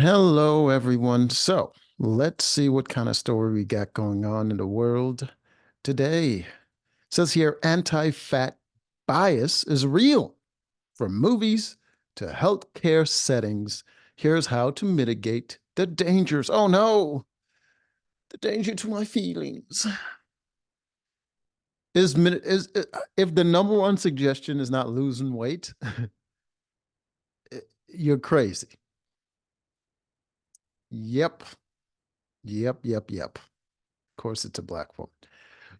Hello, everyone. So let's see what kind of story we got going on in the world today. It says here anti-fat bias is real. From movies to healthcare settings, here's how to mitigate the dangers. Oh no, the danger to my feelings. Is if the number one suggestion is not losing weight, you're crazy. Yep, yep. Of course, it's a black woman.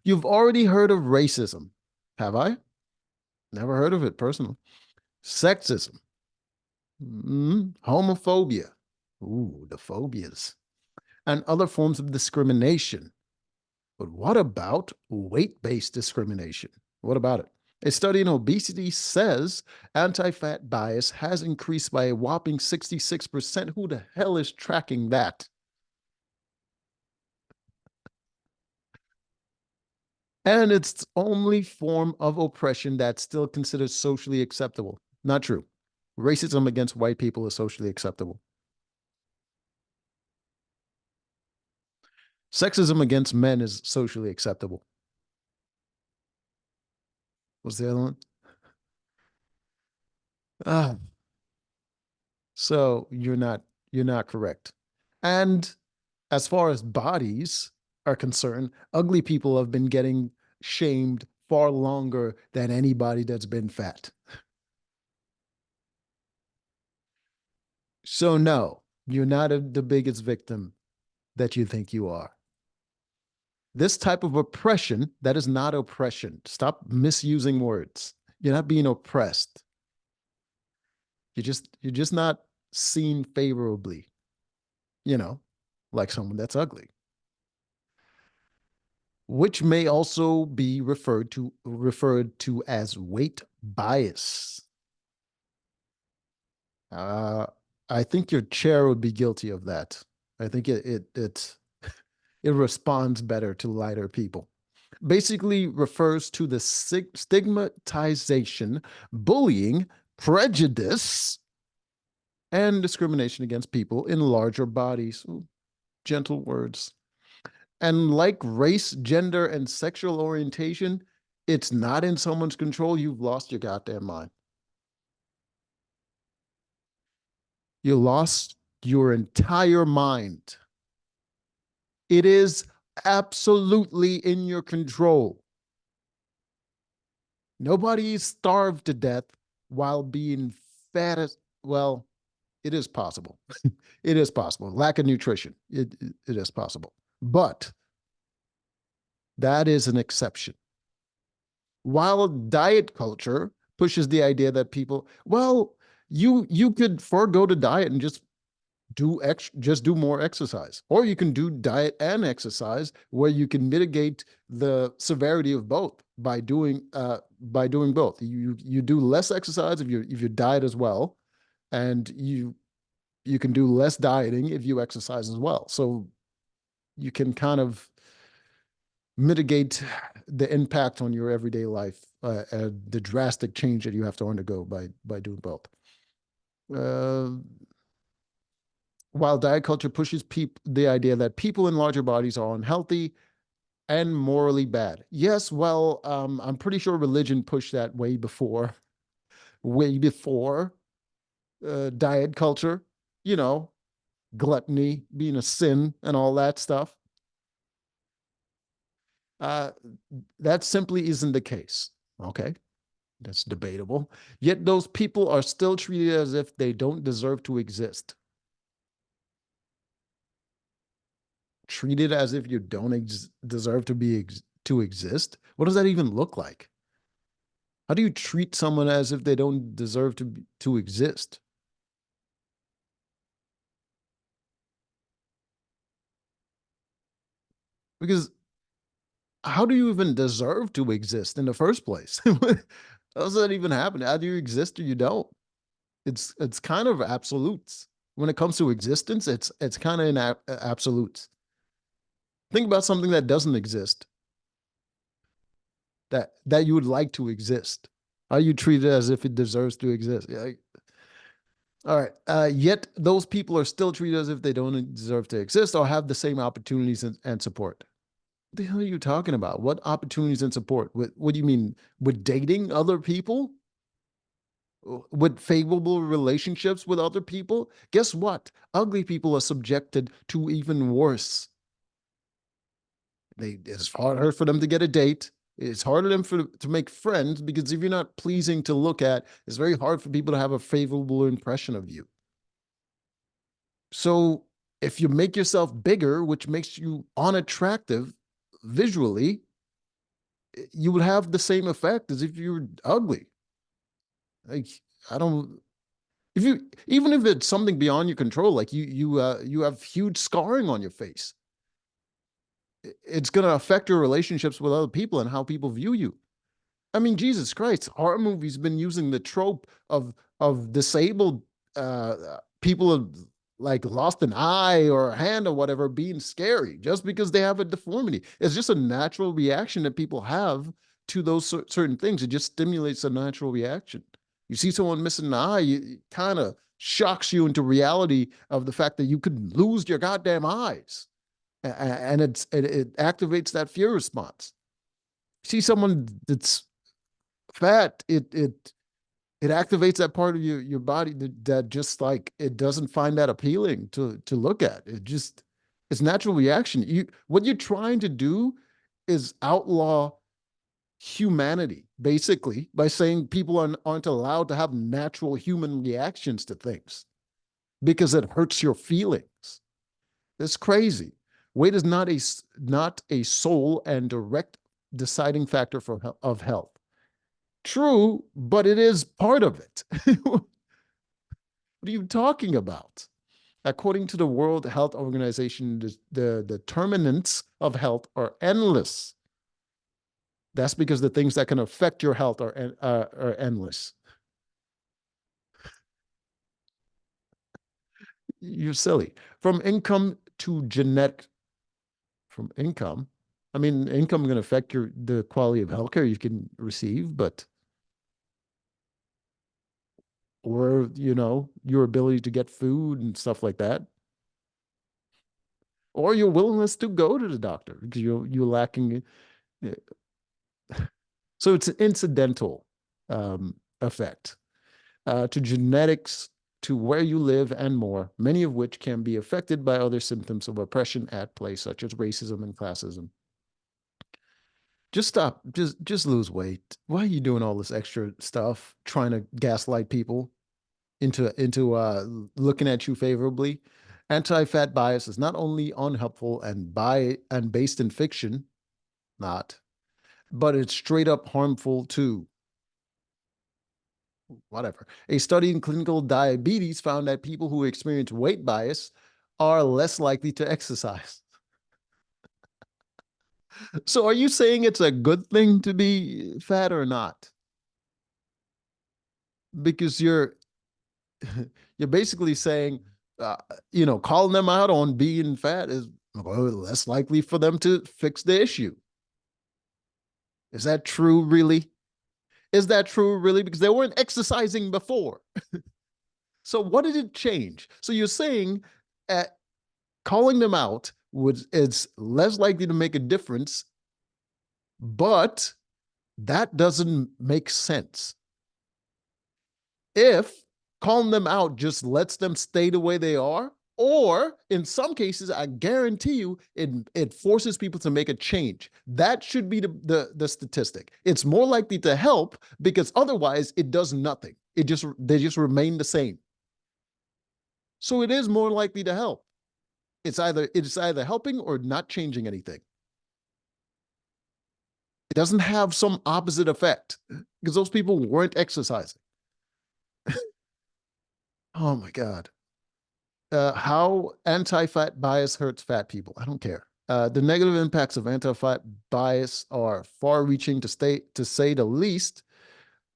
You've already heard of racism, have I? Never heard of it personally. Sexism, homophobia, ooh, the phobias, and other forms of discrimination. But what about weight-based discrimination? What about it? A study in obesity says anti-fat bias has increased by a whopping 66%. Who the hell is tracking that? And it's the only form of oppression that's still considered socially acceptable. Not true. Racism against white people is socially acceptable. Sexism against men is socially acceptable. What's the other one? Ah, so you're not correct. And as far as bodies are concerned, ugly people have been getting shamed far longer than anybody that's been fat. So no, you're not the biggest victim that you think you are. This type of oppression, that is not oppression. Stop misusing words. You're not being oppressed. You're just not seen favorably, you know, like someone that's ugly, which may also be referred to as weight bias. Uh, I think your chair would be guilty of that. I think it responds better to lighter people. Basically refers to the stigmatization, bullying, prejudice, and discrimination against people in larger bodies. Ooh, gentle words. And like race, gender, and sexual orientation, it's not in someone's control. You've lost your goddamn mind. You lost your entire mind. It is absolutely in your control. Nobody is starved to death while being fat as well. It is possible. It is possible. Lack of nutrition. It is possible. But that is an exception. While diet culture pushes the idea that people, well, you could forego the diet and just do more exercise, or you can do diet and exercise where you can mitigate the severity of both by doing both. You do less exercise if you diet as well, and you can do less dieting if you exercise as well. So you can kind of mitigate the impact on your everyday life, the drastic change that you have to undergo by doing both. Uh, while diet culture pushes the idea that people in larger bodies are unhealthy and morally bad. Yes, well, I'm pretty sure religion pushed that way before diet culture. You know, gluttony being a sin and all that stuff. Uh, that simply isn't the case. Okay, that's debatable. Yet those people are still treated as if they don't deserve to exist. Treated as if you don't deserve to exist. What does that even look like? How do you treat someone as if they don't deserve to exist? Because how do you even deserve to exist in the first place? How does that even happen? Either you exist or you don't. It's kind of absolutes. When it comes to existence, it's kind of in absolutes. Think about something that doesn't exist, that you would like to exist. How you treat it as if it deserves to exist. Yeah, All right. Yet those people are still treated as if they don't deserve to exist or have the same opportunities and support. What the hell are you talking about? What opportunities and support? What do you mean? With dating other people? With favorable relationships with other people? Guess what? Ugly people are subjected to even worse. It's harder for them to get a date. It's harder to make friends because if you're not pleasing to look at, it's very hard for people to have a favorable impression of you. So if you make yourself bigger, which makes you unattractive visually, you would have the same effect as if you were ugly. Like, I don't, if you, even if it's something beyond your control, like you have huge scarring on your face, it's going to affect your relationships with other people and how people view you. I mean, Jesus Christ, horror movies been using the trope of disabled people of like lost an eye or a hand or whatever being scary just because they have a deformity. It's just a natural reaction that people have to those certain things. It just stimulates a natural reaction. You see someone missing an eye, it kind of shocks you into reality of the fact that you could lose your goddamn eyes, and it activates that fear response. See someone that's fat, it activates that part of your body that just like it doesn't find that appealing to look at. It just it's natural reaction. What you're trying to do is outlaw humanity basically by saying people aren't allowed to have natural human reactions to things because it hurts your feelings. It's crazy. Weight is not a sole and direct deciding factor of health. True, but it is part of it. What are you talking about? According to the World Health Organization, the determinants of health are endless. That's because the things that can affect your health are endless. You're silly. From income to genetic, from income. I mean, income can affect the quality of healthcare you can receive, but or your ability to get food and stuff like that, or your willingness to go to the doctor because you're lacking. So it's an incidental effect to genetics, to where you live, and more, many of which can be affected by other symptoms of oppression at play, such as racism and classism. Just stop. Just lose weight. Why are you doing all this extra stuff, trying to gaslight people into looking at you favorably? Anti-fat bias is not only unhelpful and based in fiction, not, but it's straight up harmful too. Whatever. A study in clinical diabetes found that people who experience weight bias are less likely to exercise. So are you saying it's a good thing to be fat or not? Because you're basically saying, uh, calling them out on being fat is less likely for them to fix the issue. Is that true, really? Is that true, really? Because they weren't exercising before. So what did it change? So you're saying uh, calling them out is less likely to make a difference, but that doesn't make sense. If calling them out just lets them stay the way they are, or in some cases, I guarantee you, it forces people to make a change. That should be the statistic. It's more likely to help because otherwise it does nothing. They just remain the same. So it is more likely to help. It's either helping or not changing anything. It doesn't have some opposite effect because those people weren't exercising. Oh my God. How anti-fat bias hurts fat people. I don't care. The negative impacts of anti-fat bias are far-reaching to say the least.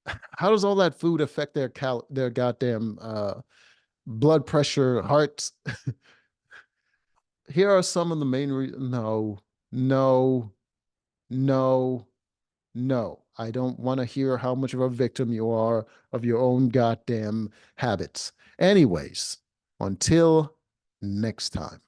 How does all that food affect their goddamn blood pressure, hearts? Here are some of the main reasons. No, no, no, no. I don't want to hear how much of a victim you are of your own goddamn habits. Anyways, until next time.